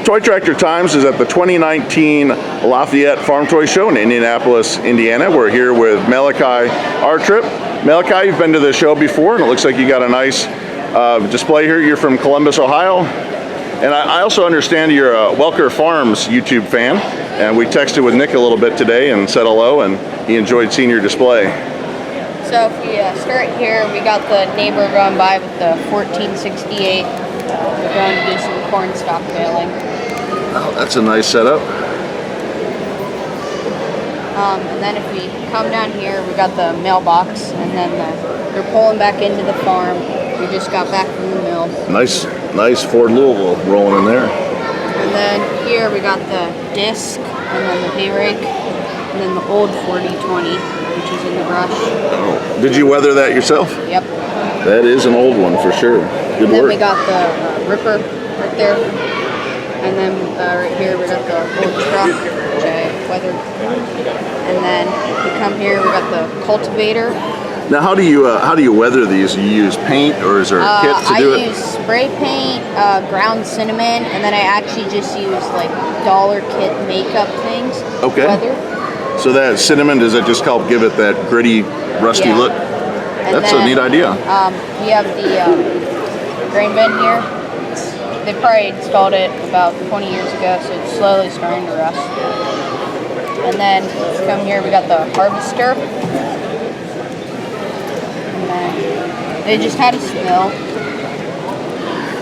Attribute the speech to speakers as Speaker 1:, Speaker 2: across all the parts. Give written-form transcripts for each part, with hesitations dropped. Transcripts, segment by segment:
Speaker 1: Toy Tractor Times is at the 2019 Lafayette Farm Toy Show in Indianapolis, Indiana. We're here with Malachi Artrip. Malachi, you've been to the show before, and it looks like you got a nice display here. You're from Columbus, Ohio. And I also understand you're a Welker Farms YouTube fan, and we texted with Nick a little bit today and said hello, and he enjoyed seeing your display.
Speaker 2: So if we start here, we got the neighbor going by with the 1468. We're going to do some corn stalk baling.
Speaker 1: Oh, that's a nice setup.
Speaker 2: And then if we come down here, we got the mailbox, and then they're pulling back into the farm. We just got back from the mill. Nice Ford Louisville rolling in there. And then here we got the disc, and then the hay rake, and then the old 4020, which is in the brush.
Speaker 1: Oh, did you weather that yourself?
Speaker 2: Yep.
Speaker 1: That is an old one for sure. Good
Speaker 2: and then
Speaker 1: work.
Speaker 2: we got the ripper right there. And then right here we got the old truck, which I weathered. And then we come here, we got the cultivator.
Speaker 1: Now, how do you weather these? You use paint, or is there a kit to do it?
Speaker 2: I use spray paint, ground cinnamon, and then I actually just use like dollar kit makeup things.
Speaker 1: Okay.
Speaker 2: Weather.
Speaker 1: So that cinnamon, does it just help give it that gritty, rusty look?
Speaker 2: And
Speaker 1: That's
Speaker 2: then,
Speaker 1: a neat idea.
Speaker 2: We have the grain bin here. They probably installed it about 20 years ago, so it's slowly starting to rust. And then come here, we got the harvester. And then they just had a spill.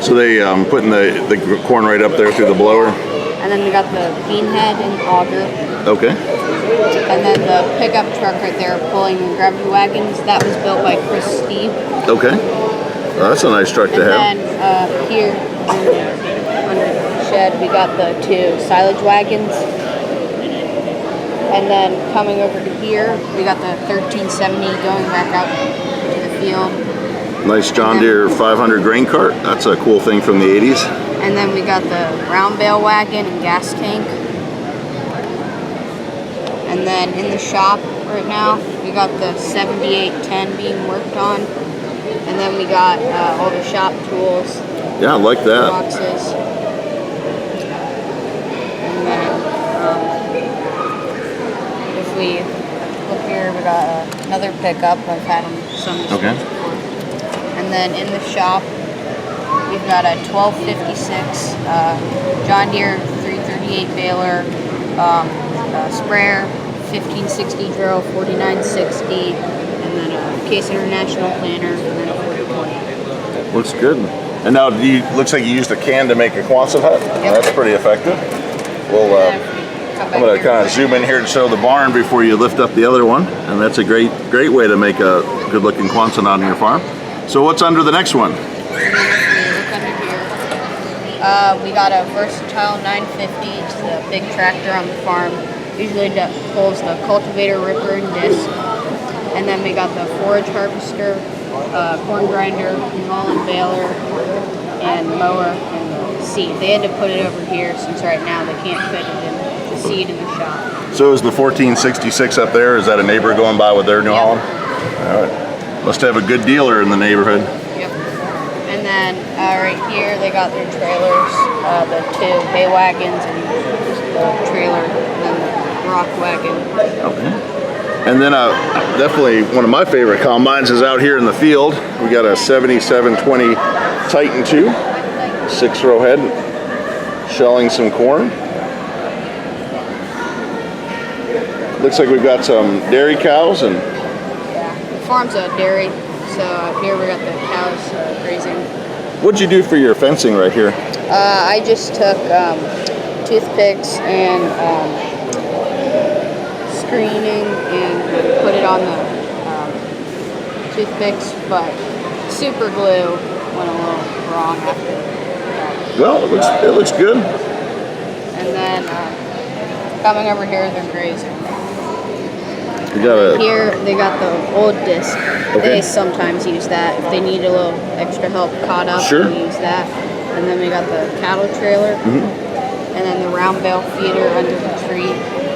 Speaker 1: So they putting the corn right up there through the blower.
Speaker 2: And then we got the bean head and auger.
Speaker 1: Okay.
Speaker 2: And then the pickup truck right there pulling gravity wagons. That was built by Chris Steve.
Speaker 1: Okay. Well, that's a nice truck to have.
Speaker 2: And then here under the shed we got the two silage wagons. And then coming over to here we got the 1370 going back out to the field.
Speaker 1: Nice John Deere 500 grain cart. That's a cool thing from the 80s.
Speaker 2: And then we got the round bale wagon and gas tank. And then in the shop right now, we got the 7810 being worked on. And then we got all the shop tools.
Speaker 1: Yeah, I like that.
Speaker 2: Boxes. And then if we look here, we got another pickup. I've had them some displays before. And then in the shop, we've got a 1256 John Deere 338 baler, sprayer, 1560 drill, 4960, and then a Case International planner, and then a 4020.
Speaker 1: Looks good. And now, looks like you used a can to make a Quonset hut.
Speaker 2: Yep.
Speaker 1: That's pretty effective. Well, I'm going to kind of zoom in here and show the barn before you lift up the other one. And that's a great way to make a good-looking Quonset on your farm. So what's under the next one?
Speaker 2: We got a versatile 950. It's the big tractor on the farm. Usually pulls the cultivator, ripper, and disc. And then we got the forage harvester, corn grinder, Holland baler, and mower, and the seed. They had to put it over here since right now they can't fit it in the seed in the shop.
Speaker 1: So is the 1466 up there? Is that a neighbor going by with their New Holland? All right. Must have a good dealer in the neighborhood.
Speaker 2: Yep. And then right here they got their trailers, the two hay wagons and the trailer, and then the rock wagon. Okay.
Speaker 1: And then definitely one of my favorite combines is out here in the field. We got a 7720 Titan 2, 6-row head, shelling some corn. Looks like we've got some dairy cows and
Speaker 2: Farm's a dairy, so here we got the cows grazing.
Speaker 1: What'd you do for your fencing right here?
Speaker 2: I just took toothpicks and screening and put it on the toothpicks, but super glue went a little wrong after.
Speaker 1: Well, it looks good.
Speaker 2: And then coming over here, they're grazing. Here they got the old disc. Okay. They sometimes use that if they need a little extra help caught up.
Speaker 1: Sure.
Speaker 2: They use that. And then we got the cattle trailer, and then the round bale feeder under the tree,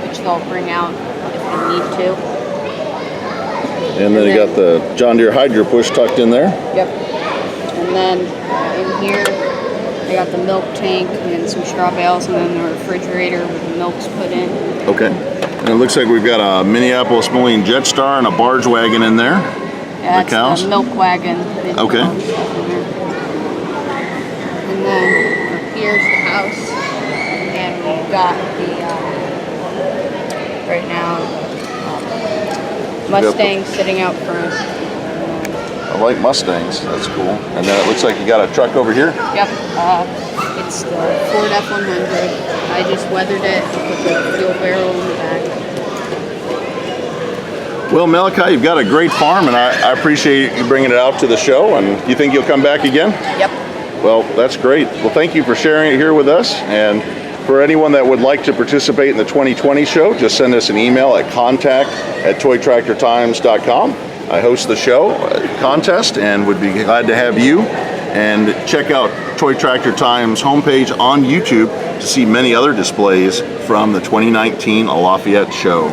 Speaker 2: which they'll bring out if they need to.
Speaker 1: And then you got the John Deere Hydro Push tucked in there.
Speaker 2: Yep. And then in here I got the milk tank and some straw bales, and then the refrigerator with the milk's put in.
Speaker 1: Okay. And it looks like we've got a Minneapolis Moline Jetstar and a barge wagon in there.
Speaker 2: Yeah,
Speaker 1: the cows?
Speaker 2: the milk wagon.
Speaker 1: Okay.
Speaker 2: And then here's the house, and we've got the right now Mustang sitting out front.
Speaker 1: I like Mustangs. That's cool. And then it looks like you got a truck over here.
Speaker 2: Yep. It's the Ford F-100. I just weathered it with the fuel barrel in the back.
Speaker 1: Well, Malachi, you've got a great farm, and I appreciate you bringing it out to the show. And you think you'll come back again?
Speaker 2: Yep.
Speaker 1: Well, that's great. Well, thank you for sharing it here with us. And for anyone that would like to participate in the 2020 show, just send us an email at contact@toytractortimes.com. I host the show contest and would be glad to have you. And check out Toy Tractor Times homepage on YouTube to see many other displays from the 2019 Lafayette show.